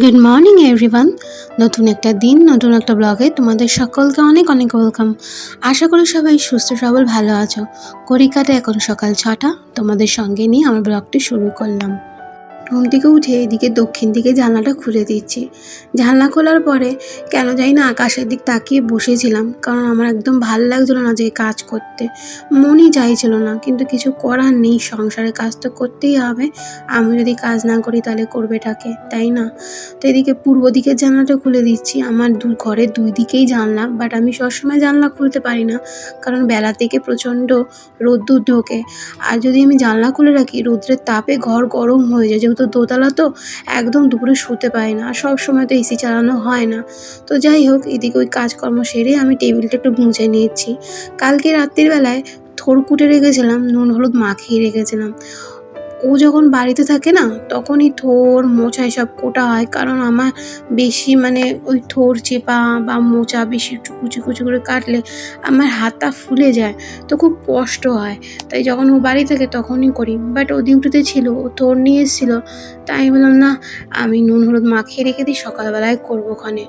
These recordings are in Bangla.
Good morning everyone. নতুন একটা দিন, নতুন একটা ব্লগে তোমাদের সকলকে অনেক অনেক ওয়েলকাম। আশা করি সবাই সুস্থ সবল ভালো আছো। ঘড়িকাটা এখন সকাল 6টা। তোমাদের সঙ্গে নিয়ে আমার ব্লগটি শুরু করলাম। ঘুম থেকে উঠে এদিকে দক্ষিণ দিকে জানলাটা খুলে দিচ্ছি। জানলা খোলার পরে কেন জানি না আকাশের দিক তাকিয়ে বসেছিলাম, কারণ আমার একদম ভাল লাগছিল না যে কাজ করতে, মনই চাইছিল না, কিন্তু কিছু করার নেই, সংসারের কাজ তো করতেই হবে। আমি যদি কাজ না করি তাহলে করবেটাকে, তাই না? তো এদিকে পূর্ব দিকের জানলাটা খুলে দিচ্ছি। আমার ঘরের দুই দিকেই জানলা, বাট আমি সবসময় জানলা খুলতে পারি না, কারণ বেলা থেকে প্রচণ্ড রোদ্দুর ঢোকে। আর যদি আমি জানলা খুলে রাখি, রোদ্রের তাপে ঘর গরম হয়ে যায়, যেহেতু দোতলা তো একদম দুপুরে শুতে পারি না, আর সব সময় তো এসি চালানো হয় না। তো যাই হোক, এদিকে ওই কাজকর্ম সেরে আমি টেবিলটা একটু মুছে নিয়েছি। কালকে রাত্রির বেলায় থোড় কুটে রেখেছিলাম, নুন হলুদ মাখিয়ে রেখেছিলাম। ও যখন বাড়িতে থাকে না, তখনই থোড় মোছা এসব কোটা হয়, কারণ আমার বেশি ওই থোড় চেপা বা মোচা বেশি একটু কুচি কুচি করে কাটলে আমার হাতটা ফুলে যায়, তো খুব কষ্ট হয়। তাই যখন ও বাড়ি থাকে তখনই করি, বাট ও ডিউটিতে ছিল, ও থোড় নিয়ে এসেছিলো, তাই আমি বললাম না, আমি নুন হলুদ মাখিয়ে রেখে দিই, সকালবেলায় করবো ওখানে।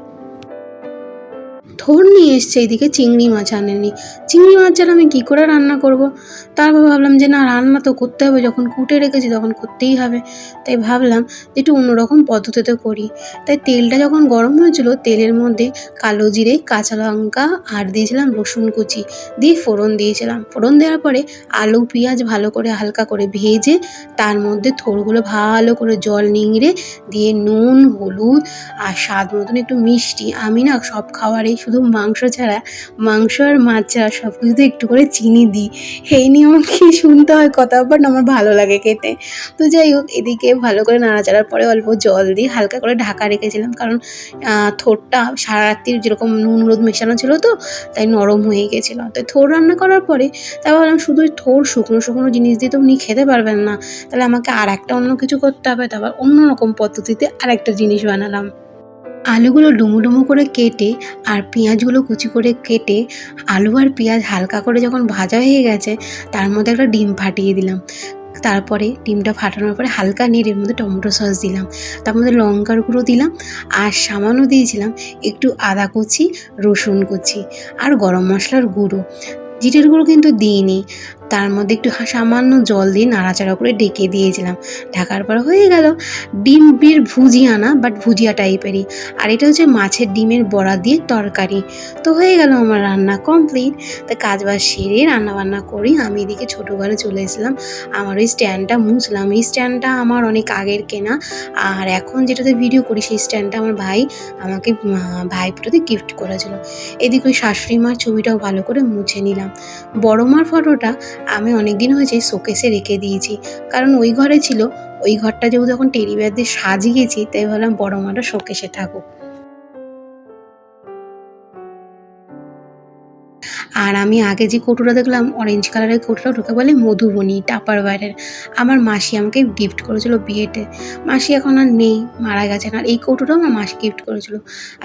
থোড় নিয়ে এসছে, এদিকে চিংড়ি মাছ আনেনি। চিংড়ি মাছ যেন আমি কী করে রান্না করব। তারপর ভাবলাম যে না, রান্না তো করতে হবে, যখন কুটে রেখেছি তখন করতেই হবে। তাই ভাবলাম যে একটু অন্যরকম পদ্ধতিতে করি। তাই তেলটা যখন গরম হয়েছিল, তেলের মধ্যে কালো জিরে, কাঁচা লঙ্কা আর দিয়েছিলাম রসুন কুচি, দিয়ে ফোড়ন দিয়েছিলাম। ফোড়ন দেওয়ার পরে আলু পেঁয়াজ ভালো করে হালকা করে ভেজে তার মধ্যে থোড়গুলো ভালো করে জল নিংড়ে দিয়ে নুন হলুদ আর স্বাদ মতন একটু মিষ্টি, আমি না সব খাবারেই শুধু মাংস ছাড়া, মাংস আর মাছ ছাড়া সব কিছুতে একটু করে চিনি দিই। এই নিয়ে আমার কি শুনতে হয় কথা, বাট আমার ভালো লাগে খেতে। তো যাই হোক, এদিকে ভালো করে নাড়াচাড়ার পরে অল্প জল দিয়ে হালকা করে ঢাকা রেখেছিলাম, কারণ থোড়টা সারা রাত্রির যেরকম নুন হলুদ মেশানো ছিল, তো তাই নরম হয়ে গেছিলো। তাই থোড় রান্না করার পরে তাই ভাবলাম শুধু থোড় শুকনো শুকনো জিনিস দিয়ে তো উনি খেতে পারবেন না, তাহলে আমাকে আর একটা অন্য কিছু করতে হবে। তারপর অন্যরকম পদ্ধতিতে আরেকটা জিনিস বানালাম। আলুগুলো ডুমো ডুমো করে কেটে আর পেঁয়াজগুলো কুচি করে কেটে, আলু আর পেঁয়াজ হালকা করে যখন ভাজা হয়ে গেছে, তার মধ্যে একটা ডিম ফাটিয়ে দিলাম। তারপরে ডিমটা ফাটানোর পরে হালকা নেড়ে এর মধ্যে টমেটো সস দিলাম, তার মধ্যে লঙ্কার গুঁড়ো দিলাম, আর সামান্য দিয়েছিলাম একটু আদা কুচি, রসুন কুচি আর গরম মশলার গুঁড়ো। জিরের গুঁড়ো কিন্তু দিইনি। তার মধ্যে একটু সামান্য জল দিয়ে নাড়াচাড়া করে ঢেকে দিয়েছিলাম। ঢাকার পর হয়ে গেল ডিমের ভুজিয়া, না বাট ভুজিয়া টাইপেরই। আর এটা হচ্ছে মাছের ডিমের বড়া দিয়ে তরকারি। তো হয়ে গেল আমার রান্না কমপ্লিট। তা কাজ বাজ সেরে রান্নাবান্না করি, আমি এদিকে ছোটো ঘরে চলে এসেছিলাম। আমার ওই স্ট্যান্ডটা মুছলাম। এই স্ট্যান্ডটা আমার অনেক আগের কেনা, আর এখন যেটাতে ভিডিও করি সেই স্ট্যান্ডটা আমার ভাই আমাকে ভাইফোঁটাতে গিফট করেছিল। এদিকে ওই শাশুড়ি মার ছবিটাও ভালো করে মুছে নিলাম। বড় মার ফটোটা আমি অনেক দিন হয়েছে শোকেসে রেখে দিয়েছি, কারণ ওই ঘরে ছিল, ওই ঘরটা যেহেতু এখন টেডি বিয়ার দিয়ে সাজিয়েছি, তাই ভাবলাম বড় মাটা শোকেসে থাকুক। আর আমি আগে যে কৌটোটা দেখলাম অরেঞ্জ কালারের কৌটোটা, ওটাকে বলে মধুবনী টাপারওয়্যারের। আমার মাসি আমাকে গিফট করেছিল বিয়েতে। মাসি এখন আর নেই, মারা গেছেন। আর এই কৌটোটাও আমার মাসি গিফট করেছিল।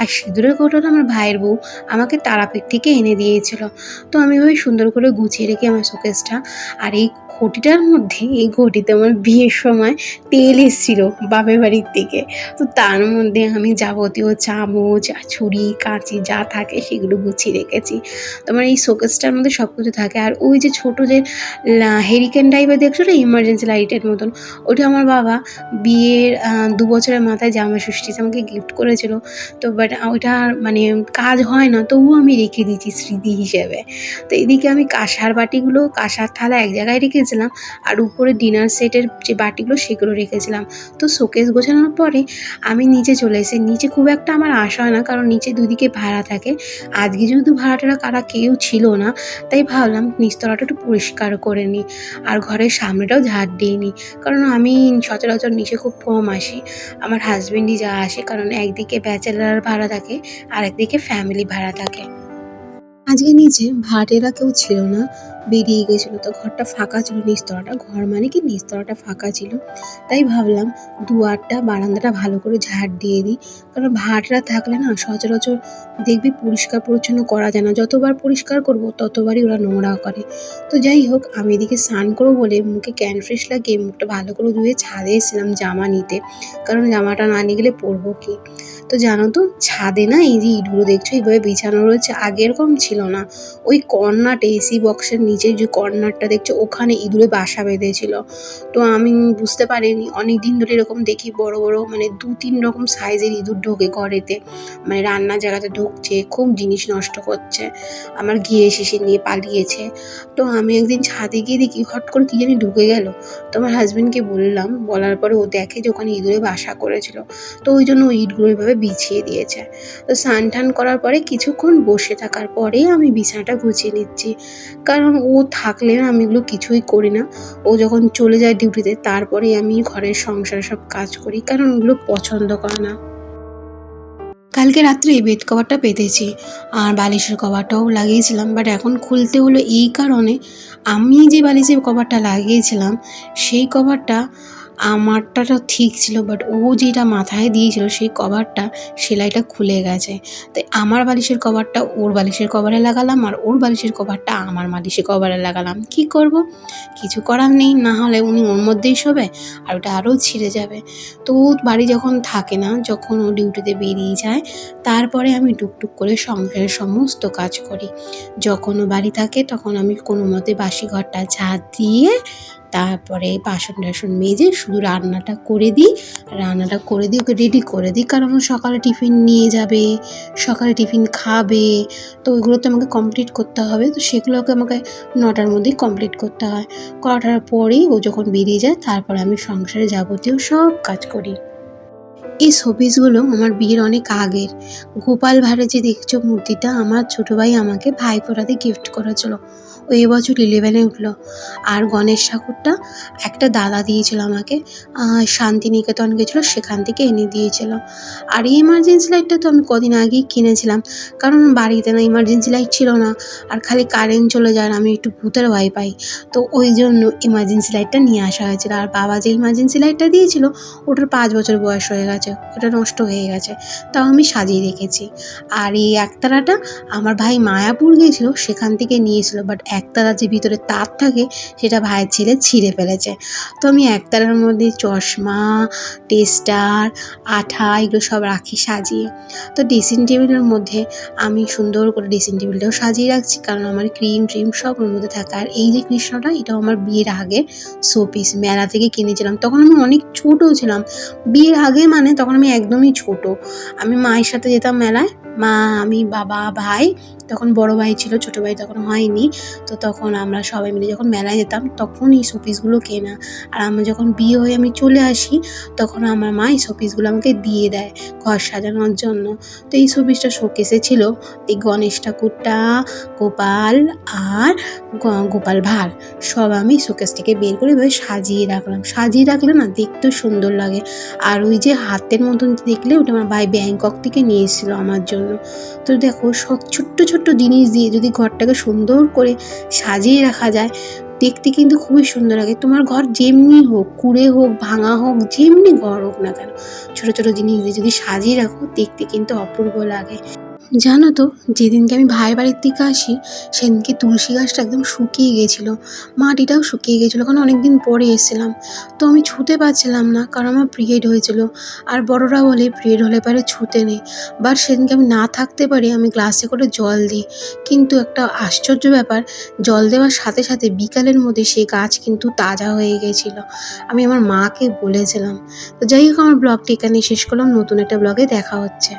আর সিঁদুরের কৌটোটা আমার ভাইয়ের বউ আমাকে তারাপীঠ থেকে এনে দিয়েছিল। তো আমি ওই সুন্দর করে গুছিয়ে রেখে আমার শোকেসটা। আর এই ঘটিটার মধ্যে, এই ঘটিতে আমার বিয়ের সময় তেল এসেছিলো বাপের বাড়ির থেকে। তো তার মধ্যে আমি যাবতীয় চামচ ছুরি কাঁচি যা থাকে সেগুলো গুছিয়ে রেখেছি। তোমার এই শোকেসটার মধ্যে সব কিছু থাকে। আর ওই যে ছোটো যে হেরিকেন টাইপের দেখছো না, ইমার্জেন্সি লাইটের মতন, ওটা আমার বাবা বিয়ের 2 বছরের মাথায় জামাই ষষ্ঠীতে আমাকে গিফট করেছিল। তো বাট ওইটা কাজ হয় না, তবুও আমি রেখে দিয়েছি স্মৃতি হিসেবে। তো এদিকে আমি কাঁসার বাটিগুলো, কাঁসার থালা এক জায়গায় রেখেছিলাম, আর উপরে ডিনার সেটের যে বাটিগুলো সেগুলো রেখেছিলাম। তো শোকেস গোছানোর পরে আমি নিচে চলে এসে, নিচে খুব একটা আমার আসা হয় না, কারণ নিচে দুদিকে ভাড়া থাকে। আজকে যেহেতু ভাড়াটেরা কারা কেউ ছিল না, তাই ভাবলাম নিচতলাটা একটু পরিষ্কার করে নিই, আর ঘরের সামনেটাও ঝাড় দিয়ে নিই, কারণ আমি সচরাচর নিচে খুব কম আসি। আমার হাজবেন্ডই যা আসে, কারণ একদিকে ব্যাচেলার ভাড়া থাকে আর একদিকে ফ্যামিলি ভাড়া থাকে। আজকে নিচে ভাড়াটেরা কেউ ছিল না, বেরিয়ে গেছিলো। তো ঘরটা ফাঁকা ছিল, নিচতলাটা, ঘর মানে কি নিচতলাটা ফাঁকা ছিল। তাই ভাবলাম দুয়ারটা বারান্দাটা ভালো করে ঝাড় দিয়ে দিই, কারণ ভাড়াটা থাকলে না সচরাচর দেখবি পরিষ্কার পরিচ্ছন্ন করা যায় না, যতবার পরিষ্কার করব ততবারই ওরা নোংরা করে। তো যাই হোক, আমি এদিকে স্নান করবো বলে মুখে ক্যান ফ্রেশ লাগিয়ে মুখটা ভালো করে ধুয়ে ছাদে এসেছিলাম জামা নিতে, কারণ জামাটা না নিয়ে গেলে পরবো কি। তো জানো তো, ছাদে না এই যে ইটগুলো দেখছো এইভাবে বিছানো রয়েছে, আগে এরকম ছিল না। ওই কর্নারটা, এসি বক্সের নিচে যে কর্নারটা দেখছো ওখানে ইঁদুরে বাসা বেঁধেছিল। তো আমি বুঝতে পারিনি, অনেক দিন ধরে এরকম দেখি বড় বড় মানে 2-3 রকম সাইজের ইঁদুর ঢোকে ঘরেতে, মানে রান্নার জায়গাতে ঢুকছে, খুব জিনিস নষ্ট করছে, আমার ঘিয়ে শিশি নিয়ে পালিয়েছে। তো আমি একদিন ছাদে গিয়ে দেখি হট করে কি জানি ঢুকে গেল। তো আমার হাজব্যান্ডকে বললাম, বলার পরে ও দেখে যে ওখানে ইঁদুরে বাসা করেছিল। তো ওই জন্য ওই ইটগুলো এভাবে বিছিয়ে দিয়েছে। তো স্নান টান করার পরে কিছুক্ষণ বসে থাকার পরে আমি বিছানাটা গুছিয়ে নিচ্ছি, কারণ ও থাকলে না আমি এগুলো কিছুই করি না। ও যখন চলে যায় ডিউটিতে তারপরে আমি ঘরের সংসারে সব কাজ করি, কারণ ওগুলো পছন্দ করে না। কালকে রাত্রে এই বেড কভারটা পেতেছি আর বালিশের কভারটাও লাগিয়েছিলাম, বাট এখন খুলতে হলো এই কারণে, আমি যে বালিশের কভারটা লাগিয়েছিলাম সেই কভারটা আমারটা তো ঠিক ছিল, বাট ও যেটা মাথায় দিয়েছিল সেই কভারটা সেলাইটা খুলে গেছে। তাই আমার বালিশের কভারটা ওর বালিশের কভারে লাগালাম আর ওর বালিশের কভারটা আমার বালিশের কভারে লাগালাম। কি করব, কিছু করার নেই, না হলে উনি ওর মধ্যেই শোবে আর ওটা আরও ছিঁড়ে যাবে। তো ও বাড়ি যখন থাকে না, যখন ও ডিউটিতে বেরিয়ে যায়, তারপরে আমি টুকটুক করে সংসারের সমস্ত কাজ করি। যখন ও বাড়ি থাকে তখন আমি কোনো মতে বাসি ঘরটা ঝাড় দিয়ে তারপরে বাসন টাসন মেজে শুধু রান্নাটা করে দিই। ওকে রেডি করে দিই, কারণ ও সকালে টিফিন নিয়ে যাবে, সকালে টিফিন খাবে। তো ওইগুলো তো আমাকে কমপ্লিট করতে হবে, তো সেগুলোকে আমাকে 9টার মধ্যেই কমপ্লিট করতে হয়। করাটার পরেই ও যখন বেরিয়ে যায় তারপরে আমি সংসারে যাবতীয় সব কাজ করি। এই শোপিসগুলো আমার বিয়ের অনেক আগের। গোপাল ভাঁড়ের যে দেখছো মূর্তিটা, আমার ছোটো ভাই আমাকে ভাইফোঁটাতে গিফট করেছিল। ও এবছর 11-এ উঠলো। আর গণেশ ঠাকুরটা একটা দাদা দিয়েছিল আমাকে, শান্তিনিকেতন গেছিলো সেখান থেকে এনে দিয়েছিল। আর এই এমার্জেন্সি লাইটটা তো আমি কদিন আগেই কিনেছিলাম, কারণ বাড়িতে না ইমার্জেন্সি লাইট ছিল না, আর খালি কারেন্ট চলে যায়, আমি একটু ভূতের ভয় পাই। তো ওই জন্য ইমার্জেন্সি লাইটটা নিয়ে আসা হয়েছিল। আর বাবা যে ইমার্জেন্সি লাইটটা দিয়েছিল ওটার 5 বছর বয়স হয়ে গেছে, ওটা নষ্ট হয়ে গেছে, তাও আমি সাজিয়ে রেখেছি। আর এই একতারাটা আমার ভাই মায়াপুর গিয়েছিলো সেখান থেকে নিয়েছিল, বাট একতারা যে ভিতরে তার থাকে সেটা ভাইয়ের ছেলে ছিঁড়ে ফেলেছে। তো আমি একতারার মধ্যে চশমা, টেস্টার, আঠা এগুলো সব রাখি সাজিয়ে। তো ড্রেসিং টেবিলের মধ্যে আমি সুন্দর করে ড্রেসিং টেবিলটাও সাজিয়ে রাখছি, কারণ আমার ক্রিম ট্রিম সব ওর মধ্যে থাকে। আর এই যে কৃষ্ণটা, এটাও আমার বিয়ের আগে শোপিস, মেলা থেকে কিনেছিলাম, তখন আমি অনেক ছোটো ছিলাম। বিয়ের আগে মানে তখন আমি একদমই ছোট। আমি মায়ের সাথে যেতাম মেলায়, মা, আমি, বাবা, ভাই, তখন বড় ভাই ছিল, ছোট ভাই তখন হয়নি। তো তখন আমরা সবাই মিলে যখন মেলায় যেতাম তখন এই শোপিসগুলো কেনা। আর আমার যখন বিয়ে হয়ে আমি চলে আসি তখন আমার মা এই শোপিসগুলো আমাকে দিয়ে দেয় ঘর সাজানোর জন্য। তো এই শোপিসটা শোকেসে ছিল, এই গণেশ ঠাকুরটা, গোপাল আর গোপাল ভাঁড় সব আমি শোকেস থেকে বের করে এভাবে সাজিয়ে রাখলাম। সাজিয়ে রাখলে না দেখতেও সুন্দর লাগে। আর ওই যে হাতের মতন দেখলে, ওটা আমার ভাই ব্যাংকক থেকে নিয়ে এসেছিলো আমার জন্য। তো দেখো, সব ছোট্ট ছোট্ট জিনিস দিয়ে যদি ঘরটাকে সুন্দর করে সাজিয়ে রাখা যায়, দেখতে কিন্তু খুবই সুন্দর লাগে। তোমার ঘর যেমনি হোক, কুঁড়ে হোক, ভাঙা হোক, যেমনি ঘর হোক না কেন, ছোটো ছোটো জিনিস দিয়ে যদি সাজিয়ে রাখো দেখতে কিন্তু অপূর্ব লাগে। জানো তো, যেদিনকে আমি ভাইয়ের বাড়ির থেকে আসি সেদিনকে তুলসী গাছটা একদম শুকিয়ে গেছিলো, মাটিটাও শুকিয়ে গেছিলো, কারণ অনেক দিন পরে এসেছিলাম। তো আমি ছুঁতে পারছিলাম না, কারণ আমার পিরিয়ড হয়েছিল। আর বড়রা বলে পিরিয়ড হলে পরে ছুঁতে নেই। বাট সেদিনকে আমি না থাকতে পারি, আমি গ্লাসে করে জল দিই, কিন্তু একটা আশ্চর্য ব্যাপার, জল দেওয়ার সাথে সাথে বিকালের মধ্যে সেই গাছ কিন্তু তাজা হয়ে গেছিলো। আমি আমার মাকে বলেছিলাম। তো যাই হোক, আমার ব্লগটি এখানে শেষ করলাম, নতুন একটা ব্লগে দেখা হচ্ছে।